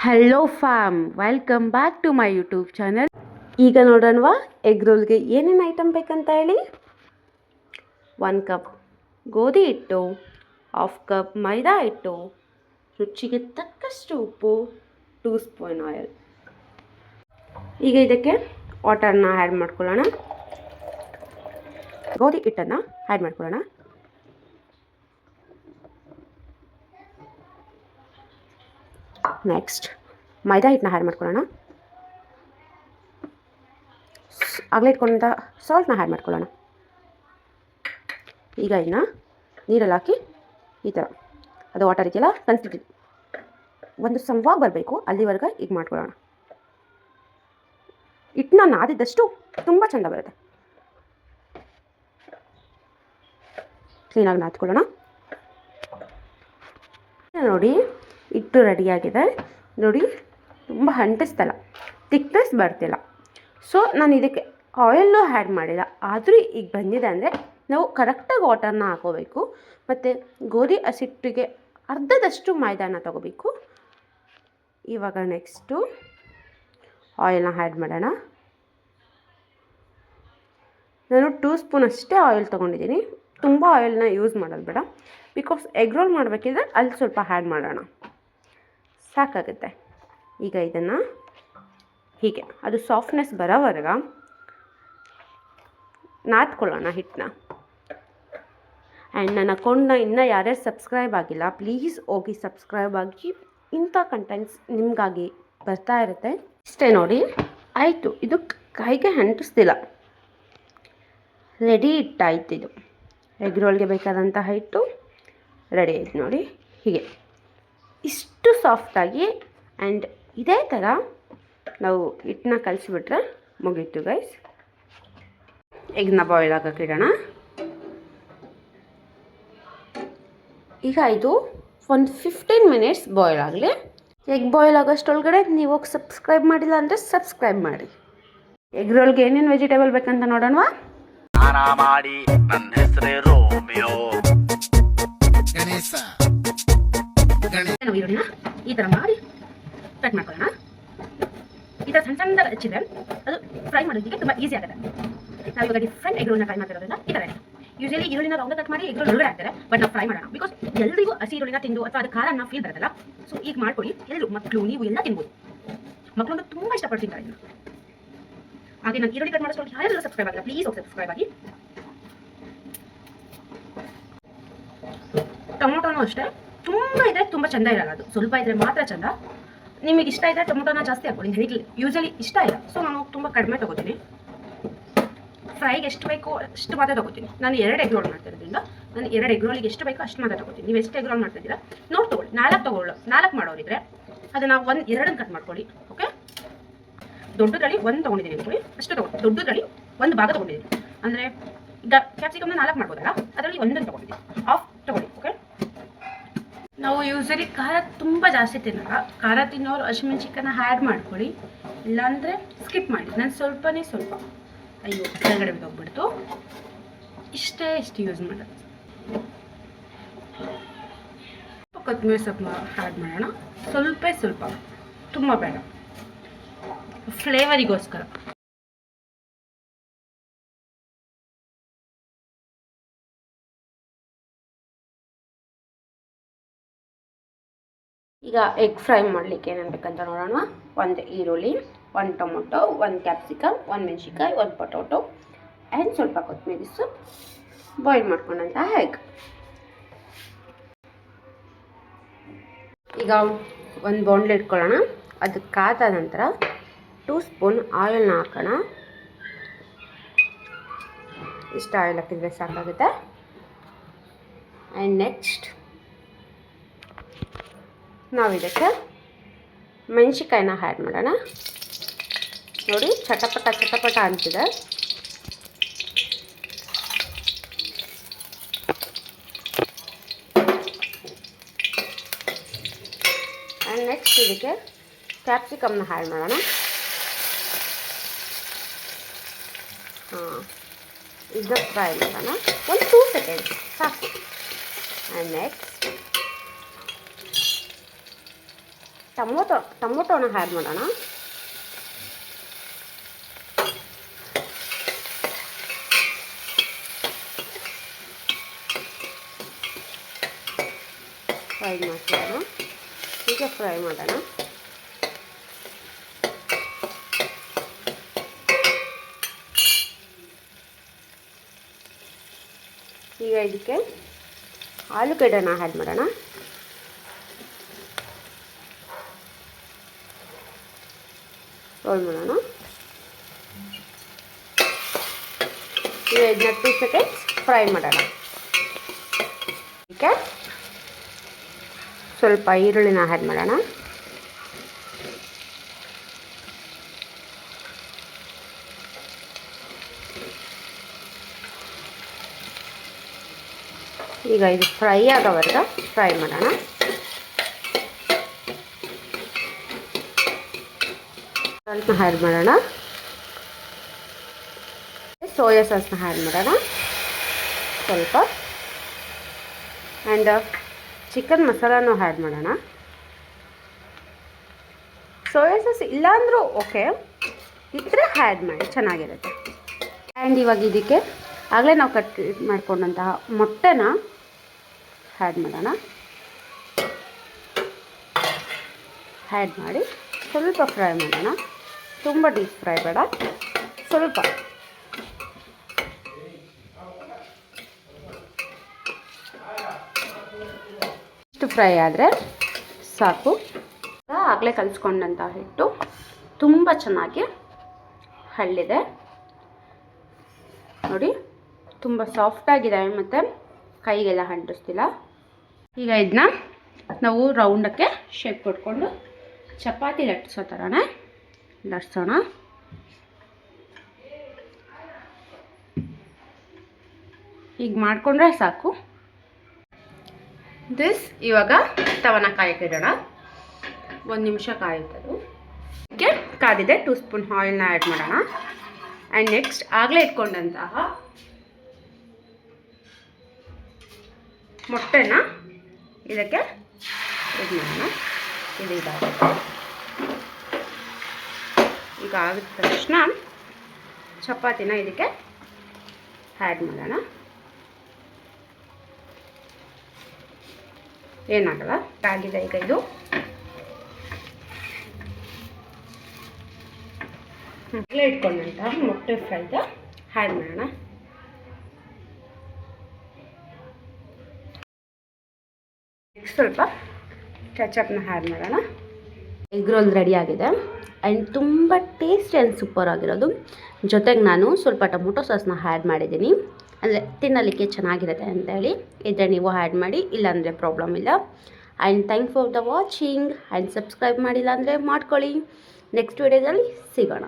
Hello fam, welcome back to my YouTube channel. ಈಗ ನೋಡೋಣವಾ egg ರೋಲ್ಗೆ ಏನೇನು ಐಟಮ್ ಬೇಕಂತ ಹೇಳಿ. 1 ಕಪ್ ಗೋಧಿ ಹಿಟ್ಟು, 1/2 ಕಪ್ ಮೈದಾ ಹಿಟ್ಟು, ರುಚಿಗೆ ತಕ್ಕಷ್ಟು ಉಪ್ಪು, 2 ಸ್ಪೂನ್ ಆಯಿಲ್. ಈಗ ಇದಕ್ಕೆ ವಾಟರ್ನ ಆ್ಯಡ್ ಮಾಡ್ಕೊಳ್ಳೋಣ. ಗೋಧಿ ಹಿಟ್ಟನ್ನು ಆ್ಯಡ್ ಮಾಡ್ಕೊಳ್ಳೋಣ. ನೆಕ್ಸ್ಟ್ ಮೈದಾ ಹಿಟ್ಟನ್ನ ಆ್ಯಡ್ ಮಾಡ್ಕೊಳ್ಳೋಣ. ಆಗಲೇ ಇಟ್ಕೊಂಡ ಸಾಲ್ಟ್ನ ಆ್ಯಡ್ ಮಾಡ್ಕೊಳ್ಳೋಣ. ಈಗ ಇದನ್ನ ನೀರಲ್ಲಿ ಹಾಕಿ ಈ ಥರ ಅದು ವಾಟರ್ ಇದೆಯಲ್ಲ ಕನ್ಸಿಸ್ಟೆನ್ಸಿ ಒಂದು ಸಮವಾಗಿ ಬರಬೇಕು, ಅಲ್ಲಿವರೆಗೆ ಈಗ ಮಾಡ್ಕೊಳ್ಳೋಣ. ಹಿಟ್ಟನ್ನ ನಾದಿದ್ದಷ್ಟು ತುಂಬ ಚೆಂದ ಬರುತ್ತೆ. ಕ್ಲೀನಾಗಿ ನಾದ್ಕೊಳ್ಳೋಣ. ನೋಡಿ ಹಿಟ್ಟು ರೆಡಿಯಾಗಿದೆ. ನೋಡಿ ತುಂಬ ಅಂಟಿಸ್ತಲ್ಲ, ಥಿಕ್ನೆಸ್ ಬರ್ತಿಲ್ಲ. ಸೊ ನಾನು ಇದಕ್ಕೆ ಆಯಿಲ್ಲು ಆ್ಯಡ್ ಮಾಡಿಲ್ಲ, ಆದರೂ ಈಗ ಬಂದಿದೆ ಅಂದರೆ ನಾವು ಕರೆಕ್ಟಾಗಿ ವಾಟರ್ನ ಹಾಕೋಬೇಕು. ಮತ್ತು ಗೋಧಿ ಹಸಿಟ್ಟಿಗೆ ಅರ್ಧದಷ್ಟು ಮೈದಾನ ತೊಗೋಬೇಕು. ಇವಾಗ ನೆಕ್ಸ್ಟು ಆಯಿಲ್ನ ಆ್ಯಡ್ ಮಾಡೋಣ. ನಾನು 2 ಸ್ಪೂನ್ ಅಷ್ಟೇ ಆಯಿಲ್ ತೊಗೊಂಡಿದ್ದೀನಿ. ತುಂಬ ಆಯಿಲ್ನ ಯೂಸ್ ಮಾಡೋದು ಬೇಡ, ಬಿಕಾಸ್ ಎಗ್ ರೋಲ್ ಮಾಡಬೇಕಿದ್ರೆ ಅಲ್ಲಿ ಸ್ವಲ್ಪ ಆ್ಯಡ್ ಮಾಡೋಣ, ಸಾಕಾಗುತ್ತೆ. ಈಗ ಇದನ್ನು ಹೀಗೆ ಅದು ಸಾಫ್ಟ್ನೆಸ್ ಬರೋವರೆಗೆ ನಾದ್ಕೊಳ್ಳೋಣ ಹಿಟ್ಟನ್ನ. ಆ್ಯಂಡ್ ನನ್ನ ಅಕೌಂಟ್ನ ಇನ್ನೂ ಯಾರ್ಯಾರು ಸಬ್ಸ್ಕ್ರೈಬ್ ಆಗಿಲ್ಲ, ಪ್ಲೀಸ್ ಹೋಗಿ ಸಬ್ಸ್ಕ್ರೈಬ್ ಆಗಿ. ಇಂಥ ಕಂಟೆಂಟ್ಸ್ ನಿಮಗಾಗಿ ಬರ್ತಾ ಇರುತ್ತೆ. ಇಷ್ಟೇ ನೋಡಿ, ಆಯಿತು. ಇದು ಕೈಗೆ ಅಂಟಿಸ್ತಿಲ್ಲ, ರೆಡಿ ಹಿಟ್ಟಾಯ್ತು. ಇದು ಎಗ್ ರೋಲ್ಗೆ ಬೇಕಾದಂಥ ಹಿಟ್ಟು ರೆಡಿ ಆಯ್ತು ನೋಡಿ. ಹೀಗೆ ಇಷ್ಟು ಸಾಫ್ಟಾಗಿ ಆ್ಯಂಡ್ ಇದೇ ಥರ ನಾವು ಹಿಟ್ಟನ್ನ ಕಲಿಸ್ಬಿಟ್ರೆ ಮುಗೀತು ಗೈಸ್. ಎಗ್ನ ಬಾಯ್ಲ್ ಹಾಕೋಕ್ಕಿಡೋಣ. ಈಗ ಇದು ಒಂದು 15 ಮಿನಿಟ್ಸ್ ಬಾಯ್ಲ್ ಆಗಲಿ. ಎಗ್ ಬಾಯ್ಲ್ ಆಗೋಷ್ಟೊಳಗಡೆ ನೀವು ಹೋಗಿ ಸಬ್ಸ್ಕ್ರೈಬ್ ಮಾಡಿಲ್ಲ ಅಂದರೆ ಸಬ್ಸ್ಕ್ರೈಬ್ ಮಾಡಿ. ಎಗ್ ರೋಲ್ಗೆ ಏನೇನು ವೆಜಿಟೇಬಲ್ ಬೇಕಂತ ನೋಡೋಣ. ಮಾಡಿ ನನ್ನ ಹೆಸರೇ ರೋಮಿಯೋ. ನಾವು ಈರುಳ್ಳಿನ ಈ ಥರ ಮಾಡಿ ಕಟ್ ಮಾಡ್ಕೊಳ್ಳೋಣ. ಈ ಥರ ಸಣ್ಣ ಸಣ್ಣದಾಗಿ ಹಚ್ಚಿದ್ರೆ ಅದು ಫ್ರೈ ಮಾಡೋದಕ್ಕೆ ತುಂಬ ಈಸಿ ಆಗುತ್ತೆ. ನಾವು ಇವಾಗ ಡಿಫ್ರೆಂಟ್ ಎಗ್ ರೋಲ್ನ ಫ್ರೈ ಮಾಡ್ತಿರೋದ್ರಿಂದ ಈ ಥರ ಯೂಶಲಿ ಈರುಳ್ಳಿನ ರೌಂಡ್ ಕಟ್ ಮಾಡಿ ಎಗ್ ರೋಲ್ ಒಳಗಡೆ ಹಾಕ್ತಾರೆ, ಬಟ್ ನಾವು ಫ್ರೈ ಮಾಡೋಣ. ಬಿಕಾಸ್ ಎಲ್ಲರಿಗೂ ಹಸಿ ಈರುಳ್ಳಿನ ತಿಂದು ಅಥವಾ ಅದು ಖಾರನ ಫೀಲ್ ಬರುತ್ತಲ್ಲ. ಸೊ ಈಗ ಮಾಡ್ಕೊಳ್ಳಿ, ಎಲ್ಲರೂ ಮಕ್ಕಳು ನೀವು ಎಲ್ಲ ತಿನ್ಬೋದು. ಮಕ್ಕಳು ತುಂಬ ಇಷ್ಟಪಡ್ತಿದ್ದಾರೆ ಇದನ್ನು. ಹಾಗೆ ನಾನು ಈರುಳ್ಳಿ ಕಟ್ ಮಾಡೋಷ್ಟು ಯಾರೆಲ್ಲ ಸಬ್ಸ್ಕ್ರೈಬ್ ಆಗಿಲ್ಲ, ಪ್ಲೀಸ್ ಹೋಗಿ ಸಬ್ಸ್ಕ್ರೈಬ್ ಆಗಿ. ಟೊಮೊಟೊನೂ ಅಷ್ಟೇ, ತುಂಬ ಇದ್ರೆ ತುಂಬ ಚೆಂದ ಇರಲ್ಲ, ಅದು ಸ್ವಲ್ಪ ಇದ್ರೆ ಮಾತ್ರ ಚೆಂದ. ನಿಮಗೆ ಇಷ್ಟ ಇದ್ದರೆ ಟೊಮೊಟೊನ ಜಾಸ್ತಿ ಹಾಕೊಳ್ಳಿ. ನನಗೆ ಯೂಶಲಿ ಇಷ್ಟ ಇಲ್ಲ, ಸೊ ನಾನು ತುಂಬ ಕಡಿಮೆ ತೊಗೋತೀನಿ. ಫ್ರೈಗೆ ಎಷ್ಟು ಬೇಕೋ ಅಷ್ಟು ಮಾತ್ರ ತೊಗೋತೀನಿ. ನಾನು 2 ಎಗ್ ರೋಲ್ ಮಾಡ್ತಿರೋದ್ರಿಂದ ನಾನು 2 ಎಗ್ ರೋಲಿಗೆ ಎಷ್ಟು ಬೇಕೋ ಅಷ್ಟು ಮಾತ್ರ ತೊಗೋತೀನಿ. ನೀವು ಎಷ್ಟು ಎಗ್ ರೋಲ್ ಮಾಡ್ತಿದ್ದೀರಾ ನೋಡಿ ತೊಗೊಳ್ಳಿ. 4 ಮಾಡೋರಿದ್ರೆ ಅದನ್ನು 2 ಕಟ್ ಮಾಡ್ಕೊಳ್ಳಿ. ಓಕೆ, ದೊಡ್ಡದ್ರಲ್ಲಿ 1 ತೊಗೊಂಡಿದ್ದೀನಿ ಅಂದ್ಕೊಳ್ಳಿ, ಅಷ್ಟು ತೊಗೊಂಡು ದೊಡ್ಡದ್ರಲ್ಲಿ 1 ಭಾಗ ತೊಗೊಂಡಿದ್ದೀನಿ. ಅಂದರೆ ಈಗ ಕ್ಯಾಪ್ಸಿಕಮ್ನ 4 ಮಾಡ್ಬೋದಲ್ಲ, ಅದರಲ್ಲಿ 1 ತೊಗೊಂಡಿದ್ದೀನಿ, ಹಾಫ್ ತೊಗೊಳ್ಳಿ. ಓಕೆ, ನಾವು ಯೂಸಲಿ ಖಾರ ತುಂಬ ಜಾಸ್ತಿ ತಿನ್ನಲ್ಲ. ಖಾರ ತಿನ್ನೋರು ಹಸಿಮೆಣ್ಸಿಕಾಯನ್ನ ಆ್ಯಡ್ ಮಾಡ್ಕೊಳ್ಳಿ, ಇಲ್ಲಾಂದರೆ ಸ್ಕಿಪ್ ಮಾಡಿ. ನಾನು ಸ್ವಲ್ಪನೇ ಸ್ವಲ್ಪ, ಅಯ್ಯೋ ಕೆಳಗಡೆ ಬಿದ್ದೋಗ್ಬಿಡ್ತು, ಇಷ್ಟು ಯೂಸ್ ಮಾಡೋದು. ಕೊತ್ತಂಬರಿ ಸೊಪ್ಪನ್ನ ಆ್ಯಡ್ ಮಾಡೋಣ, ಸ್ವಲ್ಪ, ತುಂಬ ಬೇಡ, ಫ್ಲೇವರಿಗೋಸ್ಕರ. ಈಗ ಎಗ್ ಫ್ರೈ ಮಾಡಲಿಕ್ಕೆ ಏನೇನು ಬೇಕಂತ ನೋಡೋಣ. 1 ಈರುಳ್ಳಿ, 1 ಟೊಮೊಟೊ, 1 ಕ್ಯಾಪ್ಸಿಕಮ್, 1 ಮೆಣಸಿನ್ಕಾಯಿ, 1 ಪೊಟೊಟೊ ಆ್ಯಂಡ್ ಸ್ವಲ್ಪ ಕೊತ್ತಂಬರಿ ಸೊಪ್ಪು, ಬಾಯ್ಲ್ ಮಾಡ್ಕೊಂಡಂಥ ಎಗ್. ಈಗ ಒಂದು ಬೌಲ್ ಇಟ್ಕೊಳ್ಳೋಣ. ಅದು ಕಾದ ನಂತರ 2 ಸ್ಪೂನ್ ಆಯಿಲ್ನ ಹಾಕೋಣ. ಇಷ್ಟು ಆಯಿಲ್ ಹಾಕಿದರೆ ಸಾಕಾಗುತ್ತೆ. ಆ್ಯಂಡ್ ನೆಕ್ಸ್ಟ್ ನಾವು ಇದಕ್ಕೆ ಮೆಣಸಿನ್ಕಾಯಿನ ಆ್ಯಡ್ ಮಾಡೋಣ. ನೋಡಿ ಚಟಪಟ ಅಂತಿದೆ. ಆ್ಯಂಡ್ ನೆಕ್ಸ್ಟ್ ಇದಕ್ಕೆ ಕ್ಯಾಪ್ಸಿಕಮ್ನ ಆ್ಯಡ್ ಮಾಡೋಣ. ಇದು ಫ್ರೈ ಮಾಡೋಣ, ಒಂದು 2 ಸೆಕೆಂಡ್ಸ್ ಸಾಕು. ಆ್ಯಂಡ್ ನೆಕ್ಸ್ಟ್ ಟೊಮೊಟೊನ ಆ್ಯಡ್ ಮಾಡೋಣ. ಫ್ರೈ ಮಾಡ್ಕೊಳ್ಳೋಣ. ಹೀಗೆ ಫ್ರೈ ಮಾಡೋಣ. ಈಗ ಇದಕ್ಕೆ ಆಲೂಗಡ್ಡೆನ ಆ್ಯಡ್ ಮಾಡೋಣ. ರೋಲ್ ಮಾಡೋಣ. ಈಗ ಇದನ್ನ 2 ಸೆಕೆಂಡ್ಸ್ ಫ್ರೈ ಮಾಡೋಣ. ಇದಕ್ಕೆ ಸ್ವಲ್ಪ ಈರುಳ್ಳಿನ ಆ್ಯಡ್ ಮಾಡೋಣ. ಈಗ ಇದು ಫ್ರೈ ಆಗೋವರೆಗೆ ಫ್ರೈ ಮಾಡೋಣ. ಸ್ವಲ್ಪ ಆ್ಯಡ್ ಮಾಡೋಣ. ಸೋಯಾ ಸಾಸ್ನ ಆ್ಯಡ್ ಮಾಡೋಣ ಸ್ವಲ್ಪ. ಆ್ಯಂಡ್ ಚಿಕನ್ ಮಸಾಲಾನು ಆ್ಯಡ್ ಮಾಡೋಣ. ಸೋಯಾ ಸಾಸ್ ಇಲ್ಲಾಂದರೂ ಓಕೆ, ಇದ್ದರೆ ಆ್ಯಡ್ ಮಾಡಿ, ಚೆನ್ನಾಗಿರುತ್ತೆ. ಆ್ಯಂಡ್ ಇವಾಗ ಇದಕ್ಕೆ ಆಗಲೇ ನಾವು ಕಟ್ ಮಾಡ್ಕೊಂಡಂತಹ ಮೊಟ್ಟೆನ ಆ್ಯಡ್ ಮಾಡೋಣ. ಆ್ಯಡ್ ಮಾಡಿ ಸ್ವಲ್ಪ ಫ್ರೈ ಮಾಡೋಣ. ತುಂಬ ಡೀಪ್ ಫ್ರೈ ಬೇಡ, ಸ್ವಲ್ಪ. ಇಷ್ಟು ಫ್ರೈ ಆದರೆ ಸಾಕು. ಆಗಲೇ ಕಲಿಸ್ಕೊಂಡಂಥ ಹಿಟ್ಟು ತುಂಬ ಚೆನ್ನಾಗಿ ಹಳ್ಳಿದೆ ನೋಡಿ, ತುಂಬ ಸಾಫ್ಟಾಗಿದೆ ಮತ್ತು ಕೈಗೆಲ್ಲ ಅಂಟಿಸ್ತಿಲ್ಲ. ಈಗ ಇದನ್ನ ನಾವು ರೌಂಡಕ್ಕೆ ಶೇಪ್ ಕೊಟ್ಕೊಂಡು ಚಪಾತಿ ಲಟ್ಟಿಸೋ ಥರನೇ ಲಟ್ಸೋಣ. ಹೀಗೆ ಮಾಡಿಕೊಂಡ್ರೆ ಸಾಕು. ಇವಾಗ ತವನ ಕಾಯಕ್ಕಿಡೋಣ. 1 ನಿಮಿಷ ಕಾಯುತ್ತದು. ಇದಕ್ಕೆ ಕಾದಿದೆ 2 ಸ್ಪೂನ್ ಆಯಿಲ್ನ ಆ್ಯಡ್ ಮಾಡೋಣ. ಆ್ಯಂಡ್ ನೆಕ್ಸ್ಟ್ ಆಗಲೇ ಇಟ್ಕೊಂಡಂತಹ ಮೊಟ್ಟೆನ ಇದಕ್ಕೆ ಇದು ಮಾಡೋಣ. ಇದು ಇದಾಗುತ್ತೆ. ಈಗ ಆಗಿದ ತಕ್ಷಣ ಚಪಾತಿನ ಇದಕ್ಕೆ ಆ್ಯಡ್ ಮಾಡೋಣ. ಏನಾಗಲ್ಲ, ಆಗಿದೆ. ಈಗ ಇದು ಆಗಲೇ ಇಟ್ಕೊಂಡಂತಹ ಮೊಟ್ಟೆ ಫ್ರೈದ ಆ್ಯಡ್ ಮಾಡೋಣ. ಸ್ವಲ್ಪ ಕೆಚಪ್ನ ಆ್ಯಡ್ ಮಾಡೋಣ. ಎಗ್ ರೋಲ್ ರೆಡಿ ಆಗಿದೆ ಆ್ಯಂಡ್ ತುಂಬ ಟೇಸ್ಟಿ ಆ್ಯಂಡ್ ಸೂಪರ್ ಆಗಿರೋದು. ಜೊತೆಗೆ ನಾನು ಸ್ವಲ್ಪ ಟೊಮೊಟೊ ಸಾಸ್ನ ಆ್ಯಡ್ ಮಾಡಿದ್ದೀನಿ, ಅಂದರೆ ತಿನ್ನಲಿಕ್ಕೆ ಚೆನ್ನಾಗಿರುತ್ತೆ ಅಂತೇಳಿ. ಇದ್ರೆ ನೀವು ಆ್ಯಡ್ ಮಾಡಿ, ಇಲ್ಲಾಂದರೆ ಪ್ರಾಬ್ಲಮ್ ಇಲ್ಲ. And thank for the watching. And subscribe ಮಾಡಿಲ್ಲ ಅಂದರೆ ಮಾಡ್ಕೊಳ್ಳಿ. ನೆಕ್ಸ್ಟ್ ವಿಡಿಯೋದಲ್ಲಿ ಸಿಗೋಣ.